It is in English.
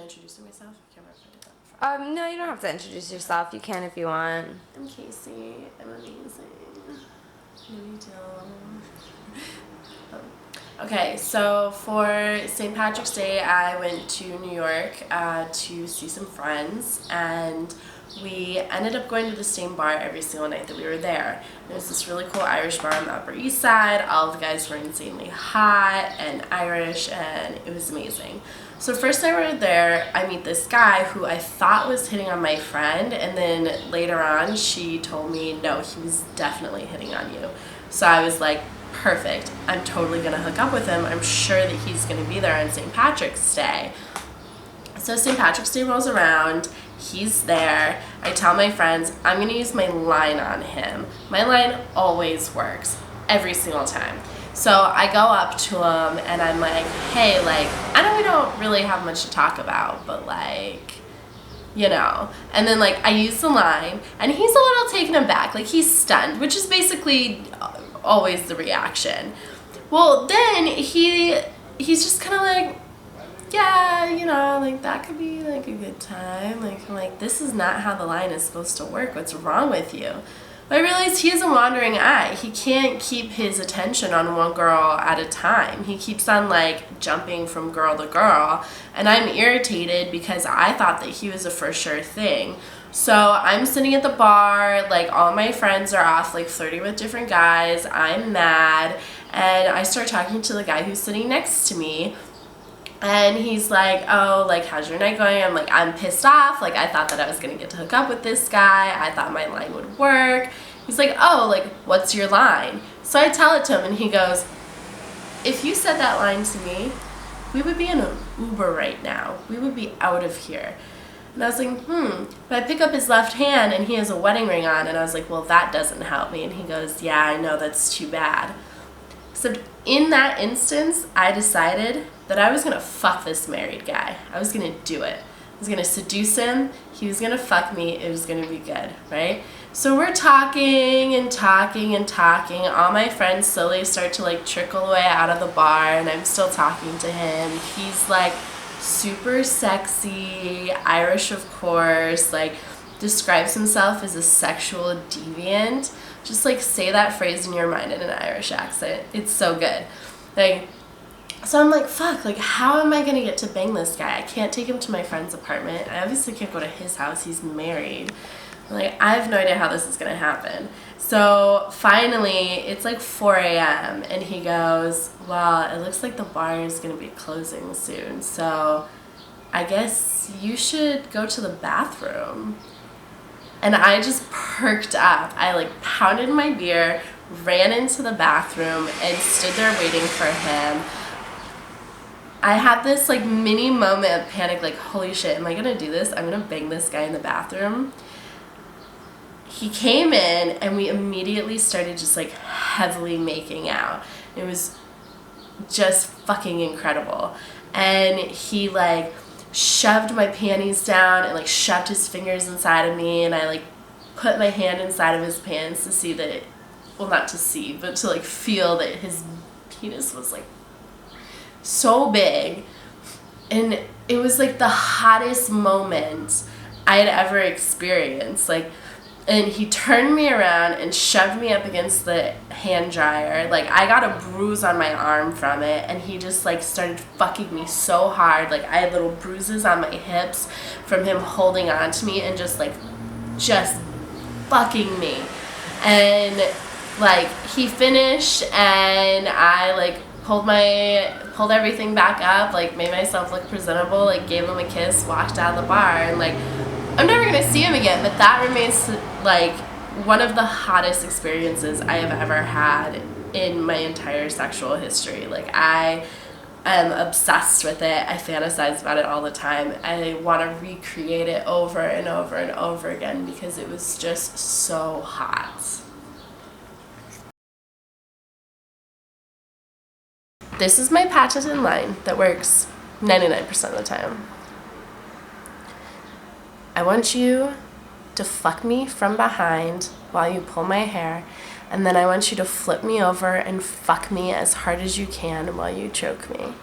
introducing myself? I can't remember if I did that before. No, you don't have to introduce yourself. You can if you want. I'm Casey. I'm amazing. Maybe Okay, so for St. Patrick's Day, I went to New York to see some friends, and we ended up going to the same bar every single night that we were there. It was this really cool Irish bar on the Upper East Side. All of the guys were insanely hot and Irish, and it was amazing. So first night we were there, I meet this guy who I thought was hitting on my friend, and then later on she told me, no, he was definitely hitting on you. So I was like, perfect, I'm totally gonna hook up with him. I'm sure that he's gonna be there on St. Patrick's Day. So St. Patrick's Day rolls around, he's there. I tell my friends, I'm gonna use my line on him. My line always works, every single time. So I go up to him and I'm like, hey, like, I know we don't really have much to talk about, but like, you know. And then like I use the line and he's a little taken aback, like he's stunned, which is basically always the reaction. Well, then he's just kind of like, yeah, you know, like that could be like a good time. Like, I'm like, this is not how the line is supposed to work. What's wrong with you? But I realized he has a wandering eye. He can't keep his attention on one girl at a time. He keeps on like jumping from girl to girl, and I'm irritated because I thought that he was a for sure thing. So I'm sitting at the bar, like all my friends are off like flirting with different guys. I'm mad, and I start talking to the guy who's sitting next to me. And he's like, oh, like, how's your night going? I'm like, I'm pissed off. Like, I thought that I was going to get to hook up with this guy. I thought my line would work. He's like, oh, like, what's your line? So I tell it to him, and he goes, if you said that line to me, we would be in an Uber right now. We would be out of here. And I was like, But I pick up his left hand, and he has a wedding ring on. And I was like, well, that doesn't help me. And he goes, yeah, I know, that's too bad. So in that instance, I decided that I was going to fuck this married guy. I was going to do it. I was going to seduce him. He was going to fuck me. It was going to be good, right? So we're talking and talking and talking. All my friends slowly start to like trickle away out of the bar, and I'm still talking to him. He's like super sexy, Irish of course, like describes himself as a sexual deviant. Just like say that phrase in your mind in an Irish accent. It's so good. Like, so I'm like, fuck, like how am I gonna get to bang this guy? I can't take him to my friend's apartment. I obviously can't go to his house, he's married. Like, I have no idea how this is gonna happen. So finally, it's like 4 a.m. and he goes, well, it looks like the bar is gonna be closing soon, so I guess you should go to the bathroom. And I just perked up. I like pounded my beer, ran into the bathroom, and stood there waiting for him. I had this like mini moment of panic, like, holy shit, am I gonna do this? I'm gonna bang this guy in the bathroom. He came in and we immediately started just like heavily making out. It was just fucking incredible. And he like shoved my panties down and like shoved his fingers inside of me, and I like put my hand inside of his pants to see that it, well, not to see, but to like feel that his penis was like so big. And it was like the hottest moment I had ever experienced. Like, and he turned me around and shoved me up against the hand dryer. Like, I got a bruise on my arm from it, and he just like started fucking me so hard. Like, I had little bruises on my hips from him holding on to me and just fucking me. And like, he finished, and I like pulled everything back up, like made myself look presentable, like gave him a kiss, walked out of the bar, and like, I'm never gonna see him again, but that remains like one of the hottest experiences I have ever had in my entire sexual history. Like, I am obsessed with it. I fantasize about it all the time. I want to recreate it over and over and over again because it was just so hot. This is my patented line that works 99% of the time. I want you to fuck me from behind while you pull my hair, and then I want you to flip me over and fuck me as hard as you can while you choke me.